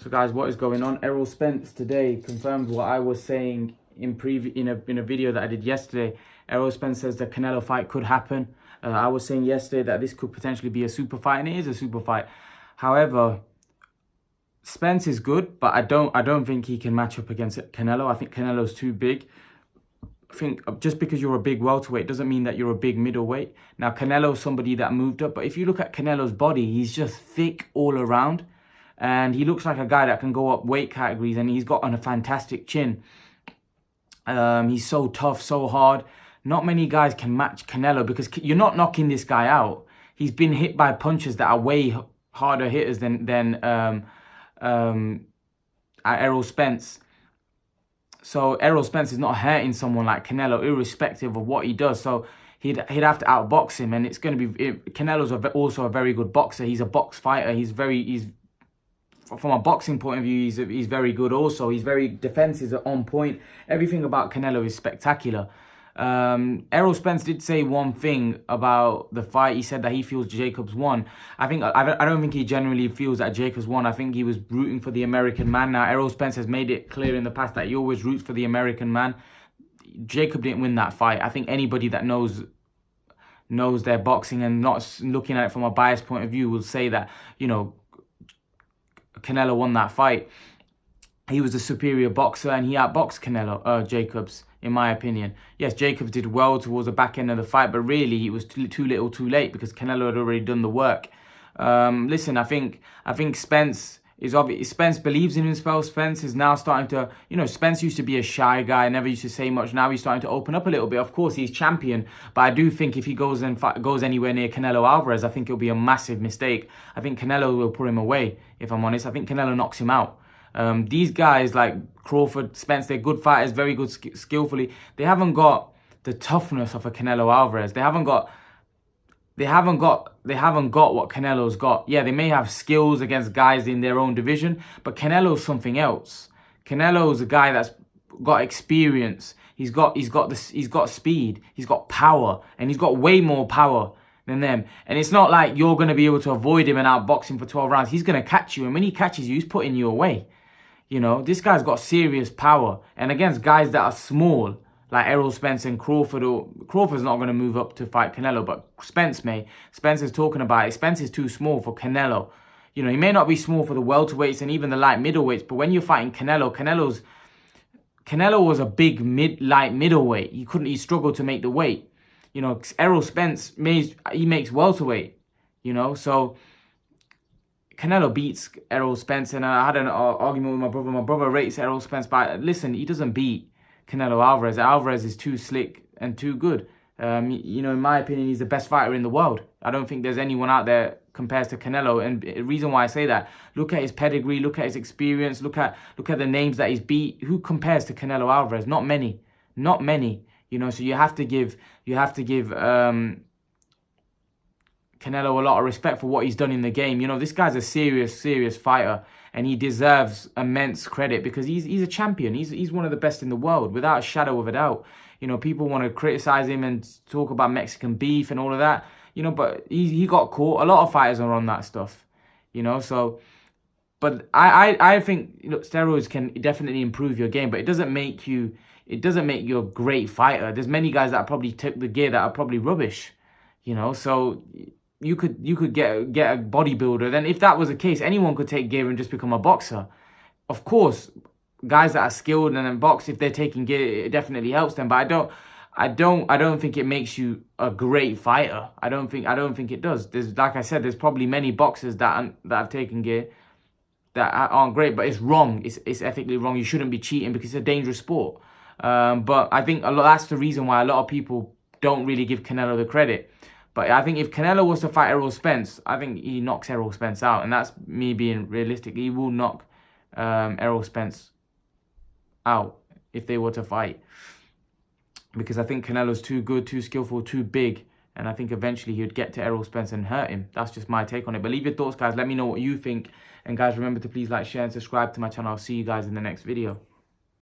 So guys, what is going on? Errol Spence today confirmed what I was saying in a video that I did yesterday. Errol Spence says the Canelo fight could happen. I was saying yesterday that this could potentially be a super fight, and it is a super fight. However, Spence is good, but I don't think he can match up against Canelo. I think Canelo's too big. I think just because you're a big welterweight doesn't mean that you're a big middleweight. Now, Canelo's somebody that moved up, but if you look at Canelo's body, he's just thick all around. And he looks like a guy that can go up weight categories, and he's got a fantastic chin. He's so tough, so hard. Not many guys can match Canelo because you're not knocking this guy out. He's been hit by punches that are way harder hitters than Errol Spence. So Errol Spence is not hurting someone like Canelo, irrespective of what he does. So he'd have to outbox him, and it's going to be. Canelo's also a very good boxer. He's a box fighter. He's from a boxing point of view, he's very good also. He's very defenses are on point. Everything about Canelo is spectacular. Errol Spence did say one thing about the fight. He said that he feels Jacobs won. I don't think he generally feels that Jacobs won. I think he was rooting for the American man. Now, Errol Spence has made it clear in the past that he always roots for the American man. Jacob didn't win that fight. I think anybody that knows their boxing and not looking at it from a biased point of view will say that, you know, Canelo won that fight. He was a superior boxer and he outboxed Jacobs, in my opinion. Yes, Jacobs did well towards the back end of the fight, but really he was too little too late because Canelo had already done the work. Listen, I think Spence is obvious. Spence believes in himself. Spence is now starting to, you know, Spence used to be a shy guy, never used to say much. Now he's starting to open up a little bit. Of course, he's champion, but I do think if he goes anywhere near Canelo Alvarez, I think it'll be a massive mistake. I think Canelo will put him away, if I'm honest. I think Canelo knocks him out. These guys like Crawford, Spence, they're good fighters, very good skillfully. They haven't got the toughness of a Canelo Alvarez. They haven't got what Canelo's got. Yeah, they may have skills against guys in their own division, but Canelo's something else. Canelo's a guy that's got experience. He's got speed. He's got power, and he's got way more power than them. And it's not like you're going to be able to avoid him and outbox him for 12 rounds. He's going to catch you, and when he catches you, he's putting you away. You know, this guy's got serious power, and against guys that are small, like Errol Spence and Crawford, or Crawford's not going to move up to fight Canelo, but Spence may. Spence is talking about it. Spence is too small for Canelo. You know, he may not be small for the welterweights and even the light middleweights, but when you're fighting Canelo, Canelo was a big light middleweight. He struggled to make the weight. You know, Errol Spence makes welterweight. You know, so Canelo beats Errol Spence, and I had an argument with my brother. My brother rates Errol Spence, but listen, he doesn't beat Canelo Alvarez. Alvarez is too slick and too good. You know, in my opinion, he's the best fighter in the world. I don't think there's anyone out there compares to Canelo. And the reason why I say that, look at his pedigree, look at his experience, look at the names that he's beat. Who compares to Canelo Alvarez? Not many. Not many. You know, so you have to give Canelo a lot of respect for what he's done in the game. You know, this guy's a serious fighter, and he deserves immense credit because he's a champion. He's one of the best in the world, without a shadow of a doubt. You know, people want to criticize him and talk about Mexican beef and all of that. You know, but he got caught. A lot of fighters are on that stuff. You know, so, but I think, look, steroids can definitely improve your game, but it doesn't make you a great fighter. There's many guys that probably took the gear that are probably rubbish. You know, so you could get a bodybuilder. Then if that was the case, anyone could take gear and just become a boxer. Of course, guys that are skilled and then box, if they're taking gear, it definitely helps them. But I don't think it makes you a great fighter. I don't think it does. There's, like I said, there's probably many boxers that have taken gear that aren't great, but it's wrong. It's ethically wrong. You shouldn't be cheating because it's a dangerous sport. But I think that's the reason why a lot of people don't really give Canelo the credit. But I think if Canelo was to fight Errol Spence, I think he knocks Errol Spence out. And that's me being realistic. He will knock Errol Spence out if they were to fight. Because I think Canelo's too good, too skillful, too big. And I think eventually he would get to Errol Spence and hurt him. That's just my take on it. But leave your thoughts, guys. Let me know what you think. And guys, remember to please like, share, and subscribe to my channel. I'll see you guys in the next video.